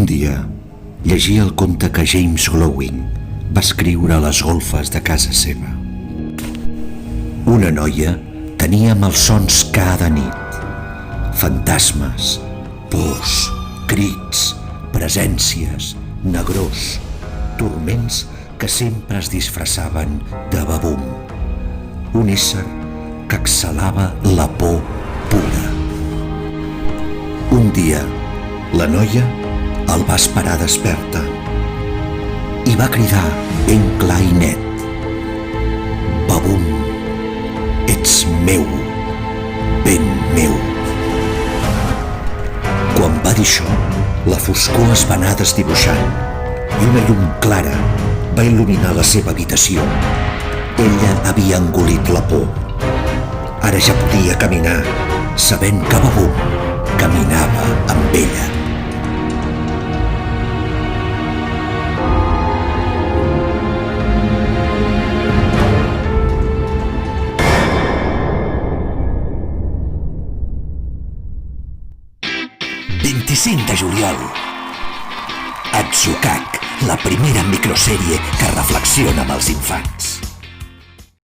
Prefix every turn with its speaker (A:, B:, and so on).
A: dia, llegia el conte que James Glowing va escriure a les golfes de casa seva. Una noia tenia malsons cada nit. Fantasmes, pors, crits, presències, negrors, turments que sempre es disfressaven de babum. Un ésser que exhalava la por pura. Un dia, la noia el va esperar desperta i va cridar ben clar i net: Babum, ets meu, ben meu. Quan va dir això, la foscor es va anar desdibuixant i una llum clara va il·luminar la seva habitació. Ella havia engolit la por. Ara ja podia caminar, sabent que Babum caminava amb ella. De juliol. Atsukak, la primera microsèrie que reflexiona amb els infants.